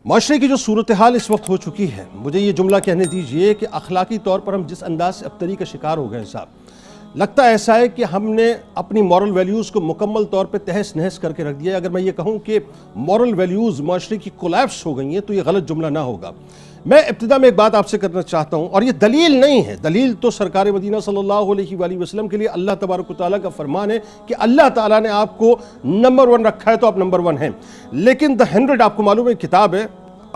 معاشرے کی جو صورتحال اس وقت ہو چکی ہے، مجھے یہ جملہ کہنے دیجئے کہ اخلاقی طور پر ہم جس انداز سے ابتری کا شکار ہو گئے صاحب، لگتا ایسا ہے کہ ہم نے اپنی مورل ویلیوز کو مکمل طور پہ تہس نہس کر کے رکھ دیا ہے۔ اگر میں یہ کہوں کہ مورل ویلیوز معاشرے کی کولیپس ہو گئی ہیں تو یہ غلط جملہ نہ ہوگا۔ میں ابتدا میں ایک بات آپ سے کرنا چاہتا ہوں، اور یہ دلیل نہیں ہے، دلیل تو سرکار مدینہ صلی اللہ علیہ وآلہ وسلم کے لیے اللہ تبارک و تعالیٰ کا فرمان ہے کہ اللہ تعالیٰ نے آپ کو نمبر 1 رکھا ہے تو آپ نمبر 1 ہیں۔ لیکن The 100 آپ کو معلوم ہے کتاب ہے،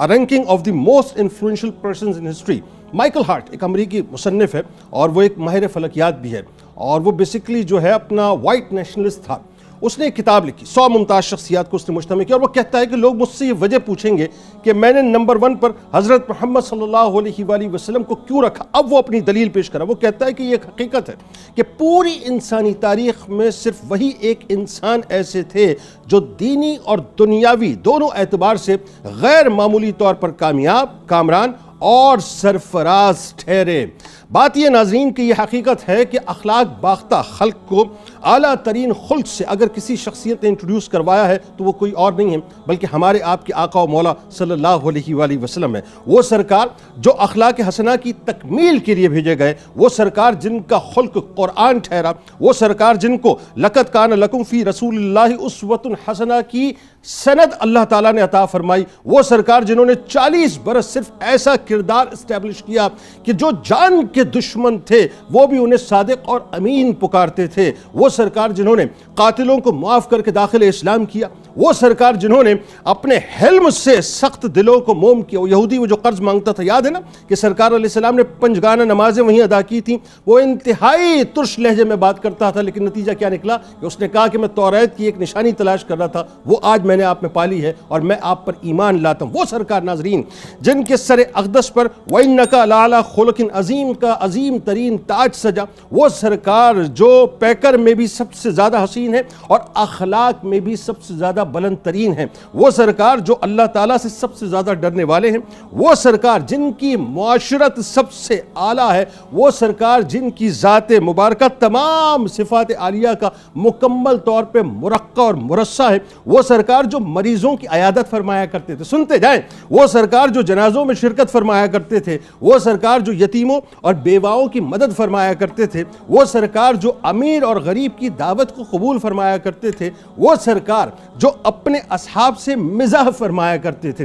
ranking of the most influential persons in history. Michael Hart ایک امریکی مصنف ہے اور وہ ایک ماہر فلکیات بھی ہے، اور وہ بیسیکلی جو ہے اپنا وائٹ نیشنلسٹ تھا۔ اس نے ایک کتاب لکھی، 100 ممتاز شخصیات کو اس نے مجتمع کیا، اور وہ کہتا ہے کہ لوگ مجھ سے یہ وجہ پوچھیں گے کہ میں نے نمبر 1 پر حضرت محمد صلی اللہ علیہ وآلہ وسلم کو کیوں رکھا۔ اب وہ اپنی دلیل پیش کرا، وہ کہتا ہے کہ یہ ایک حقیقت ہے کہ پوری انسانی تاریخ میں صرف وہی ایک انسان ایسے تھے جو دینی اور دنیاوی دونوں اعتبار سے غیر معمولی طور پر کامیاب، کامران اور سرفراز ٹھہرے۔ بات یہ ناظرین کہ یہ حقیقت ہے کہ اخلاق باختہ خلق کو اعلیٰ ترین خلق سے اگر کسی شخصیت نے انٹروڈیوس کروایا ہے تو وہ کوئی اور نہیں ہے بلکہ ہمارے آپ کے آقا و مولا صلی اللہ علیہ وآلہ وسلم ہے۔ وہ سرکار جو اخلاق حسنہ کی تکمیل کے لیے بھیجے گئے، وہ سرکار جن کا خلق قرآن ٹھہرا، وہ سرکار جن کو لقد کان لکم فی رسول اللہ اسوۃ حسنہ کی سند اللہ تعالیٰ نے عطا فرمائی، وہ سرکار جنہوں نے 40 برس صرف ایسا کردار اسٹیبلش کیا کہ جو جان کے دشمن تھے وہ بھی انہیں صادق اور امین پکارتے تھے، وہ سرکار جنہوں نے قاتلوں کو معاف کر کے داخل اسلام کیا، وہ سرکار جنہوں نے اپنے حلم سے سخت دلوں کو موم کیا۔ وہ یہودی وہ جو قرض مانگتا تھا، یاد ہے نا کہ سرکار علیہ السلام نے 5 گانہ نمازیں وہیں ادا کی تھیں، وہ انتہائی ترش لہجے میں بات کرتا تھا، لیکن نتیجہ کیا نکلا کہ اس نے کہا کہ میں توریت کی ایک نشانی تلاش کر رہا تھا، وہ آج میں نے آپ میں پالی ہے اور میں آپ پر ایمان لاتا ہوں۔ وہ سرکار ناظرین جن کے سر اقدس پر وَإِنَّكَ لَعَلَىٰ خُلُقٍ عَظِيمٍ کا عظیم ترین تاج سجا، وہ سرکار جو پیکر میں بھی سب سے زیادہ حسین ہے اور اخلاق میں بھی سب سے زیادہ بلند ترین ہیں، وہ سرکار جو اللہ تعالیٰ سے سب سے زیادہ ڈرنے والے ہیں، وہ سرکار جن کی معاشرت سب سے اعلیٰ ہے، وہ سرکار جن کی ذات مبارکہ تمام صفات عالیہ کا مکمل طور پہ مرقع اور مرصع ہے، وہ سرکار جو مریضوں کی عیادت فرمایا کرتے تھے، سنتے جائیں، وہ سرکار جو جنازوں میں شرکت فرمایا کرتے تھے، وہ سرکار جو یتیموں اور بیواؤں کی مدد فرمایا کرتے تھے، وہ سرکار جو امیر اور غریب کی دعوت کو قبول فرمایا کرتے تھے، وہ سرکار جو اپنے اصحاب سے مزاح فرمایا کرتے تھے۔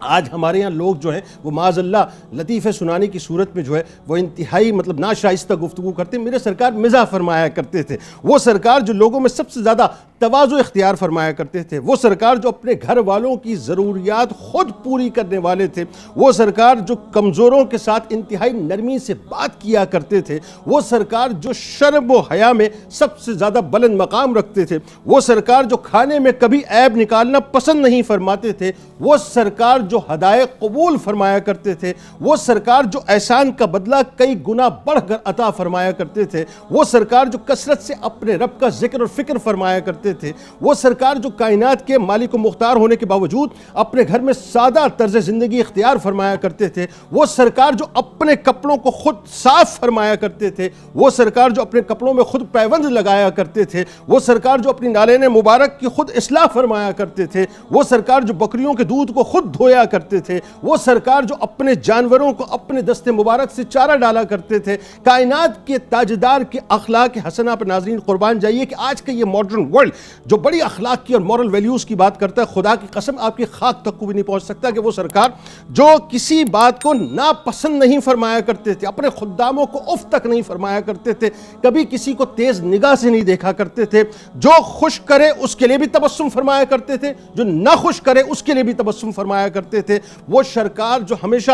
آج ہمارے یہاں لوگ جو ہیں وہ معاذ اللہ لطیفے سنانے کی صورت میں جو ہے وہ انتہائی ناشائستہ گفتگو کرتے ہیں، میرے سرکار مزاح فرمایا کرتے تھے۔ وہ سرکار جو لوگوں میں سب سے زیادہ تواضع اختیار فرمایا کرتے تھے، وہ سرکار جو اپنے گھر والوں کی ضروریات خود پوری کرنے والے تھے، وہ سرکار جو کمزوروں کے ساتھ انتہائی نرمی سے بات کیا کرتے تھے، وہ سرکار جو شرم و حیا میں سب سے زیادہ بلند مقام رکھتے تھے، وہ سرکار جو کھانے میں کبھی عیب نکالنا پسند نہیں فرماتے تھے، وہ سرکار جو ہدایت قبول فرمایا کرتے تھے، وہ سرکار جو احسان کا بدلہ کئی گنا بڑھ کر عطا فرمایا کرتے تھے، وہ سرکار جو کثرت سے اپنے رب کا ذکر اور فکر فرمایا کرتے تھے، وہ سرکار جو کائنات کے مالک و مختار ہونے کے باوجود اپنے گھر میں سادہ طرز زندگی اختیار فرمایا کرتے تھے، وہ سرکار جو اپنے کپڑوں کو خود صاف فرمایا کرتے تھے، وہ سرکار جو اپنے کپڑوں میں خود پیوند لگایا کرتے تھے، وہ سرکار جو اپنی نالین مبارک کی خود اصلاح فرمایا کرتے تھے، وہ سرکار جو بکریوں کے دودھ کو خود دھویا کرتے تھے، وہ سرکار جو اپنے جانوروں کو اپنے دست مبارک سے چارہ ڈالا کرتے تھے۔ کائنات کے تاجدار کے اخلاق حسنہ پر ناظرین قربان جائیے کہ آج کا یہ ماڈرن ورلڈ جو بڑی اخلاق کی اور مورل ویلیوز کی بات کرتا ہے، خدا کی قسم آپ کی خاک تک کو بھی نہیں پہنچ سکتا کہ وہ سرکار جو کسی بات کو ناپسند نہیں فرمایا کرتے تھے، اپنے خداموں کو اف تک نہیں فرمایا کرتے تھے، کبھی کسی کو تیز نگاہ سے نہیں دیکھا کرتے تھے، جو خوش کرے اس کے لیے بھی تبسم فرمایا کرتے تھے، جو نہ خوش کرے اس کے لیے بھی تبسم فرمایا کرتے تھے، وہ سرکار جو ہمیشہ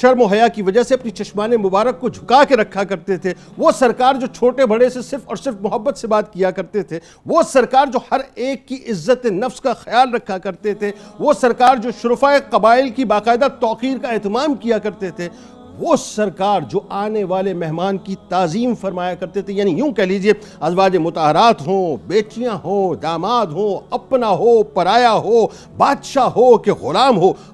شرم و حیا کی وجہ سے اپنی چشمان مبارک کو جھکا کے رکھا کرتے تھے، وہ سرکار جو چھوٹے بڑے سے صرف اور صرف محبت سے بات کیا کرتے تھے، وہ سرکار جو ہر ایک کی عزت نفس کا خیال رکھا کرتے تھے، وہ سرکار جو شرفاء قبائل کی باقاعدہ توقیر کا اہتمام کیا کرتے تھے، وہ سرکار جو آنے والے مہمان کی تعظیم فرمایا کرتے تھے، یعنی یوں کہہ لیجئے ازواج مطہرات ہوں، بیٹیاں ہوں، داماد ہوں، اپنا ہو، پرایا ہو، بادشاہ ہو کہ غلام ہو،